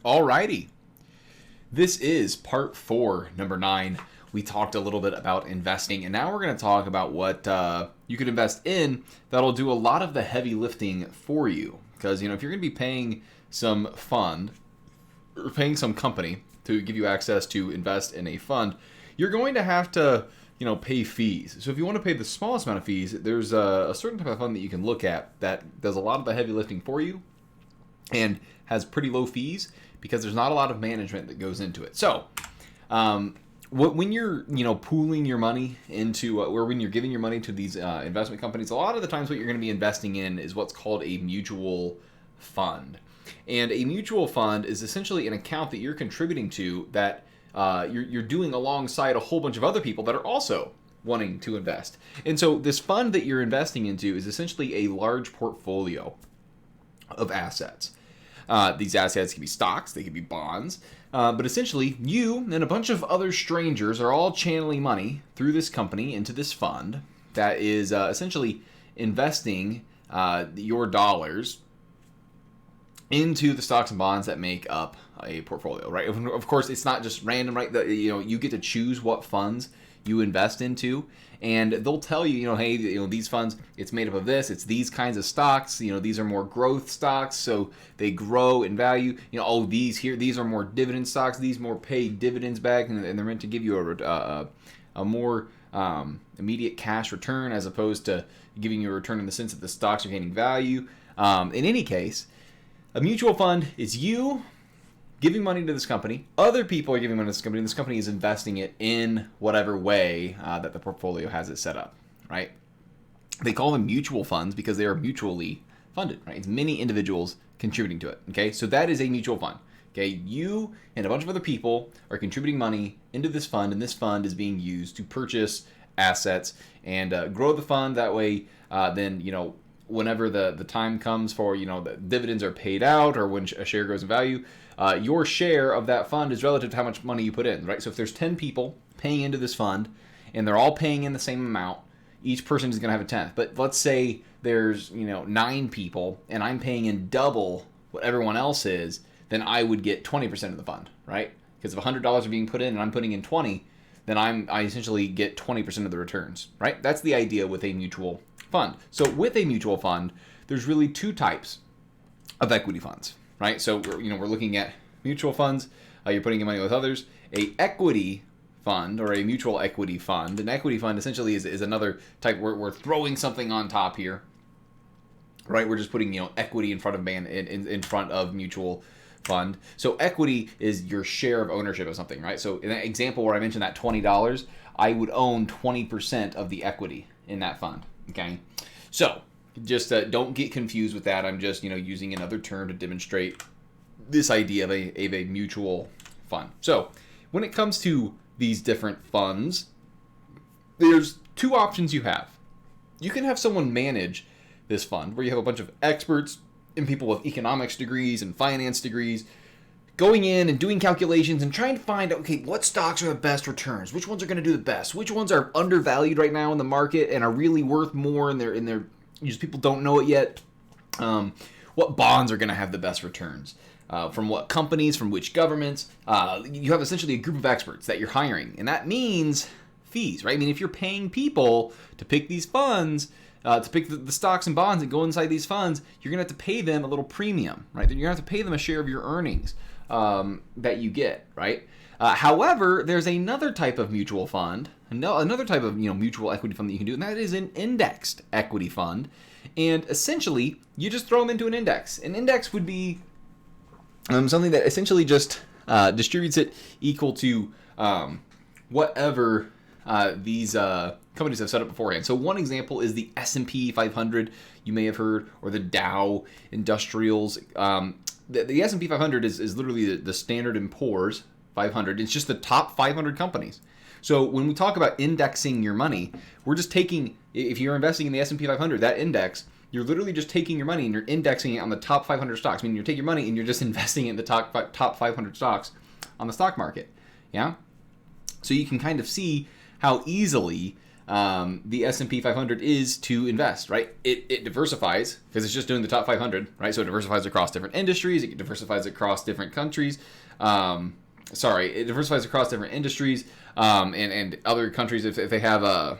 Alrighty. This is part 4, number 9. We talked a little bit about investing, and now we're going to talk about what you could invest in that'll do a lot of the heavy lifting for you. Because, if you're going to be paying some fund or paying some company to give you access to invest in a fund, you're going to have to, pay fees. So if you want to pay the smallest amount of fees, there's a certain type of fund that you can look at that does a lot of the heavy lifting for you and has pretty low fees because there's not a lot of management that goes into it. So, when you're pooling your money into or when you're giving your money to these investment companies, a lot of the times what you're going to be investing in is what's called a mutual fund. And a mutual fund is essentially an account that you're contributing to that you're doing alongside a whole bunch of other people that are also wanting to invest. And so this fund that you're investing into is essentially a large portfolio of assets. These assets can be stocks, they can be bonds, but essentially you and a bunch of other strangers are all channeling money through this company into this fund that is essentially investing your dollars into the stocks and bonds that make up a portfolio, right? Of course, it's not just random, right? You get to choose what funds you invest into, and they'll tell you, hey, these funds, it's made up of this, it's these kinds of stocks, these are more growth stocks, so they grow in value. These are more dividend stocks, these more pay dividends back, and they're meant to give you a more immediate cash return as opposed to giving you a return in the sense that the stocks are gaining value. In any case, a mutual fund is you giving money to this company, other people are giving money to this company, and this company is investing it in whatever way that the portfolio has it set up, right? They call them mutual funds because they are mutually funded, right? It's many individuals contributing to it, okay? So that is a mutual fund, okay? You and a bunch of other people are contributing money into this fund, and this fund is being used to purchase assets and grow the fund. That way, then, whenever the time comes for, the dividends are paid out or when a share grows in value, your share of that fund is relative to how much money you put in, right? So if there's 10 people paying into this fund and they're all paying in the same amount, each person is going to have a tenth. But let's say there's, 9 people and I'm paying in double what everyone else is, then I would get 20% of the fund, right? Because if $100 are being put in and I'm putting in 20, then I essentially get 20% of the returns, right? That's the idea with a mutual fund. So with a mutual fund, there's really 2 types of equity funds, right? So we're looking at mutual funds. You're putting your money with others. A equity fund or a mutual equity fund. An equity fund essentially is another type where we're throwing something on top here, right? We're just putting equity in front of in front of mutual fund. So equity is your share of ownership of something, right? So in that example where I mentioned that $20, I would own 20% of the equity in that fund. Okay, so just don't get confused with that. I'm just using another term to demonstrate this idea of a mutual fund. So when it comes to these different funds, there's 2 options you have. You can have someone manage this fund where you have a bunch of experts and people with economics degrees and finance degrees going in and doing calculations and trying to find out, okay, what stocks are the best returns? Which ones are going to do the best? Which ones are undervalued right now in the market and are really worth more and they're just people don't know it yet? What bonds are going to have the best returns? From what companies, from which governments? You have essentially a group of experts that you're hiring, and that means fees, right? I mean, if you're paying people to pick these funds, to pick the stocks and bonds that go inside these funds, you're going to have to pay them a little premium, right? You're going to have to pay them a share of your earnings that you get, right? However, there's another type of mutual fund, another type of mutual equity fund that you can do, and that is an indexed equity fund. And essentially, you just throw them into an index. An index would be something that essentially just distributes it equal to whatever these companies have set up beforehand. So one example is the S&P 500, you may have heard, or the Dow Industrials. The S&P 500 is literally the Standard & Poor's 500. It's just the top 500 companies. So when we talk about indexing your money, we're just taking, if you're investing in the S&P 500, that index, you're literally just taking your money and you're indexing it on the top 500 stocks. I mean, you take your money and you're just investing it in the top 500 stocks on the stock market. Yeah? So you can kind of see how easily the S&P 500 is to invest, right? It diversifies because it's just doing the top 500, right? So it diversifies across different industries. It diversifies across different countries. It diversifies across different industries and other countries. If they have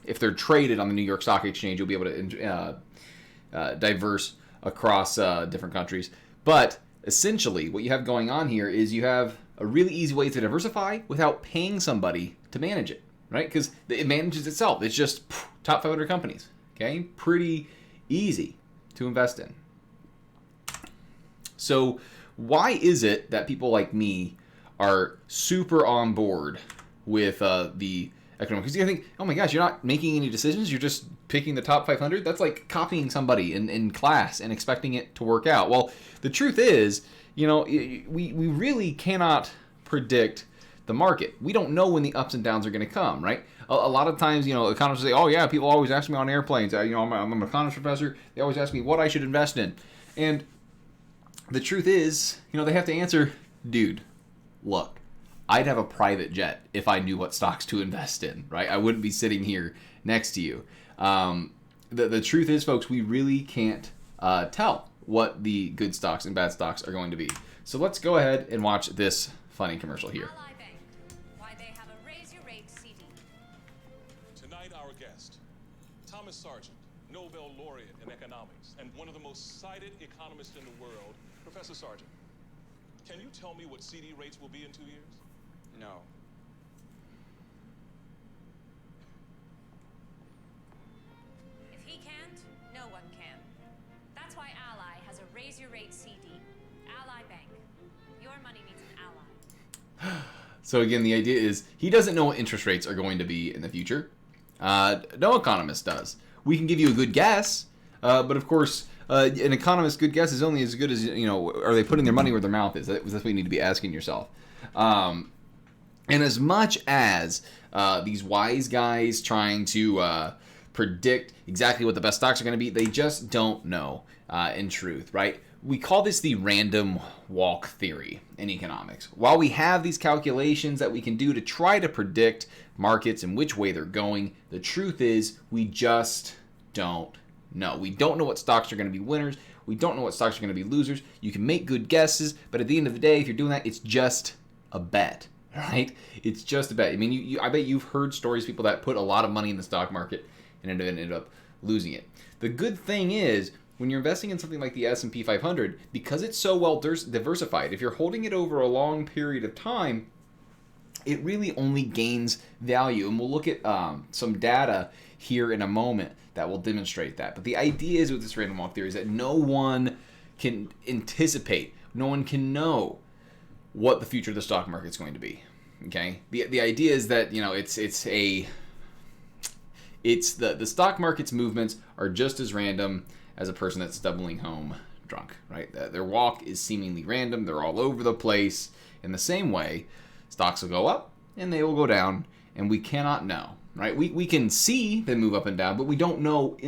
if they're traded on the New York Stock Exchange, you'll be able to diverse across different countries. But essentially, what you have going on here is you have a really easy way to diversify without paying somebody to manage it, right? Because it manages itself. It's just top 500 companies, okay? Pretty easy to invest in. So why is it that people like me are super on board with the economic? Because you think, oh my gosh, you're not making any decisions. You're just picking the top 500. That's like copying somebody in class and expecting it to work out. Well, the truth is, we really cannot predict the market. We don't know when the ups and downs are going to come, right? A lot of times, economists say, oh yeah, people always ask me on airplanes. I'm an economist professor. They always ask me what I should invest in. And the truth is, they have to answer, dude, look, I'd have a private jet if I knew what stocks to invest in, right? I wouldn't be sitting here next to you. The truth is, folks, we really can't tell what the good stocks and bad stocks are going to be. So let's go ahead and watch this funny commercial here. Ally Bank, why they have a Raise Your Rate CD. Tonight, our guest, Thomas Sargent, Nobel laureate in economics and one of the most cited economists in the world. Professor Sargent, can you tell me what CD rates will be in 2 years? No. If he can't, no one can. That's why Ally has a Raise Your Rate CD. Ally Bank. Your money needs an ally. So again, the idea is he doesn't know what interest rates are going to be in the future. No economist does. We can give you a good guess, but of course, an economist's good guess is only as good as, are they putting their money where their mouth is? That's what you need to be asking yourself. And as much as these wise guys trying to predict exactly what the best stocks are going to be, they just don't know in truth, right? We call this the random walk theory in economics. While we have these calculations that we can do to try to predict markets and which way they're going, the truth is we just don't know. We don't know what stocks are going to be winners. We don't know what stocks are going to be losers. You can make good guesses, but at the end of the day, if you're doing that, it's just a bet, right? It's just a bet. I mean, I bet you've heard stories of people that put a lot of money in the stock market and ended up losing it. The good thing is, when you're investing in something like the S&P 500, because it's so well diversified, if you're holding it over a long period of time, it really only gains value. And we'll look at some data here in a moment that will demonstrate that. But the idea is with this random walk theory is that no one can anticipate, no one can know what the future of the stock market is going to be. Okay? The idea is that, it's the stock market's movements are just as random as a person that's stumbling home drunk, right? Their walk is seemingly random. They're all over the place. In the same way, stocks will go up and they will go down, and we cannot know, right? We can see them move up and down, but we don't know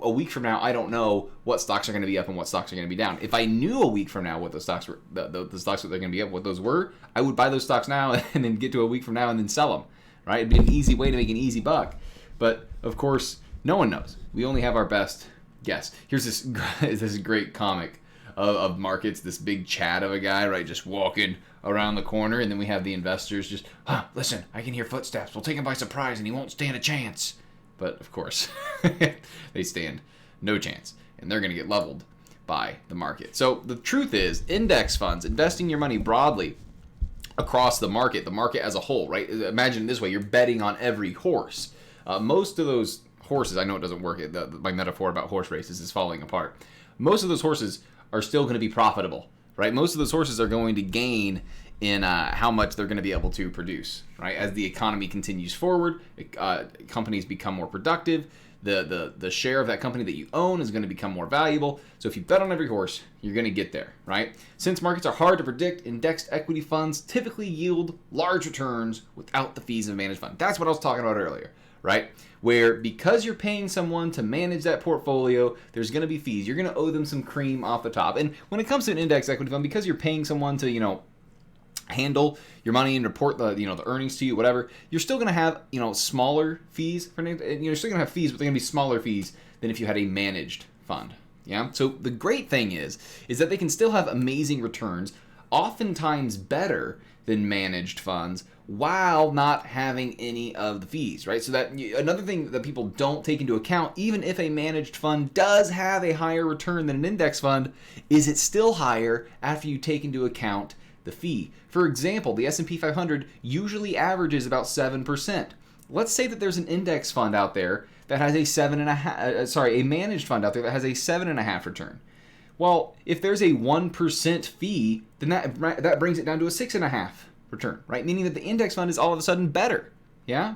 a week from now. I don't know what stocks are going to be up and what stocks are going to be down. If I knew a week from now what the stocks were, the stocks that they're going to be up, what those were, I would buy those stocks now and then get to a week from now and then sell them, right? It'd be an easy way to make an easy buck. But of course, no one knows. We only have our best guess. Here's this great comic of markets, this big chat of a guy, right, just walking around the corner, and then we have the investors just, listen, I can hear footsteps. We'll take him by surprise, and he won't stand a chance. But of course, they stand no chance, and they're going to get leveled by the market. So the truth is, index funds, investing your money broadly across the market as a whole, right? Imagine it this way: you're betting on every horse. Most of those horses, I know it doesn't work. My metaphor about horse races is falling apart. Most of those horses are still going to be profitable, right? Most of those horses are going to gain in how much they're going to be able to produce, right? As the economy continues forward, companies become more productive. The share of that company that you own is going to become more valuable. So if you bet on every horse, you're going to get there, right? Since markets are hard to predict, indexed equity funds typically yield large returns without the fees of a managed fund. That's what I was talking about earlier, right? Where because you're paying someone to manage that portfolio, there's going to be fees. You're going to owe them some cream off the top. And when it comes to an index equity fund, because you're paying someone to, handle your money and report the the earnings to you, whatever, you're still going to have smaller fees for you're still going to have fees, but they're going to be smaller fees than if you had a managed fund. Yeah. So the great thing is that they can still have amazing returns, oftentimes better than managed funds, while not having any of the fees, right? So that another thing that people don't take into account, even if a managed fund does have a higher return than an index fund, is it's still higher after you take into account the fee. For example, the S&P 500 usually averages about 7%. Let's say that there's an index fund out there that has a managed fund out there that has a 7.5 return. Well, if there's a 1% fee, then that brings it down to a 6.5 return, right? Meaning that the index fund is all of a sudden better. Yeah.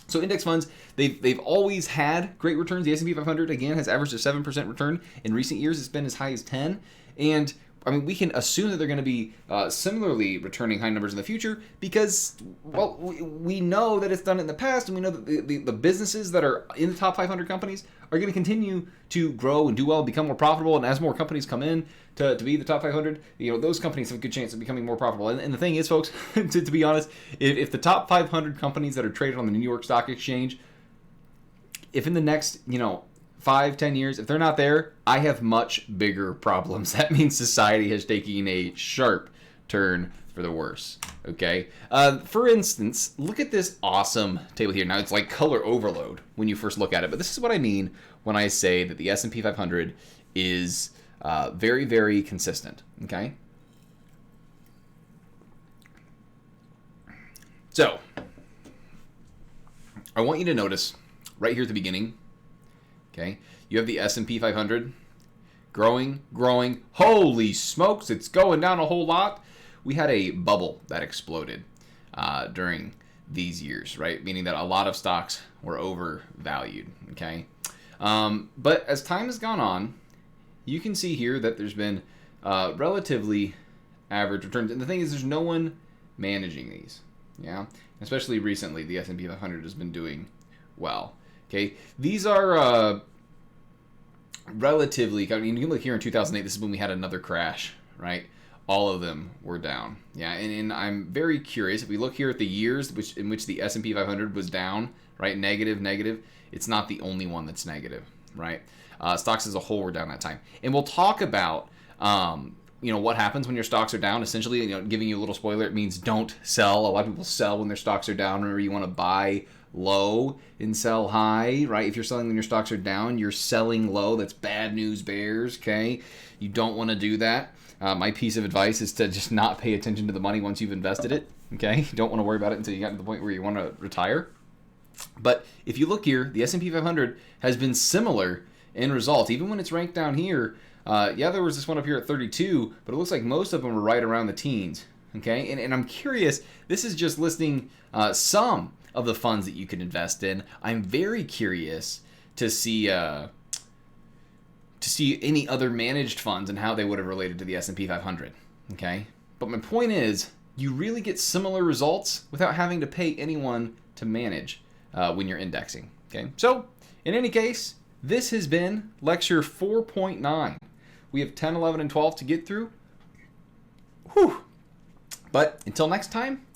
So index funds, they've always had great returns. The S&P 500 again has averaged a 7% return. In recent years, it's been as high as 10, and I mean, we can assume that they're going to be similarly returning high numbers in the future because, well, we know that it's done in the past, and we know that the businesses that are in the top 500 companies are going to continue to grow and do well and become more profitable. And as more companies come in to be the top 500, those companies have a good chance of becoming more profitable. And the thing is, folks, to be honest, if the top 500 companies that are traded on the New York Stock Exchange, if in the next, 5-10 years, if they're not there, I have much bigger problems. That means society has taken a sharp turn for the worse. Okay. For instance, look at this awesome table here. Now it's like color overload when you first look at it, but this is what I mean when I say that the S&P 500 is very, very consistent. Okay. So I want you to notice right here at the beginning. Okay, you have the S&P 500 growing. Holy smokes, it's going down a whole lot. We had a bubble that exploded during these years, right? Meaning that a lot of stocks were overvalued. Okay, but as time has gone on, you can see here that there's been relatively average returns. And the thing is, there's no one managing these. Yeah, especially recently, the S&P 500 has been doing well. Okay, these are relatively, I mean, you can look here in 2008, this is when we had another crash, right? All of them were down. Yeah, and I'm very curious, if we look here at the years in which the S&P 500 was down, right, negative, it's not the only one that's negative, right? Stocks as a whole were down that time. And we'll talk about, what happens when your stocks are down. Essentially, giving you a little spoiler, it means don't sell. A lot of people sell when their stocks are down. Remember, you want to buy low and sell high, right? If you're selling when your stocks are down, you're selling low. That's bad news bears, okay? You don't want to do that. My piece of advice is to just not pay attention to the money once you've invested it, okay? You don't want to worry about it until you get to the point where you want to retire. But if you look here, the S&P 500 has been similar in results. Even when it's ranked down here, there was this one up here at 32, but it looks like most of them were right around the teens, okay? And I'm curious, this is just listing some of the funds that you can invest in. I'm very curious to see any other managed funds and how they would have related to the S&P 500. Okay, but my point is, you really get similar results without having to pay anyone to manage when you're indexing. Okay, so in any case, this has been lecture 4.9. We have 10, 11, and 12 to get through. Whew. But until next time,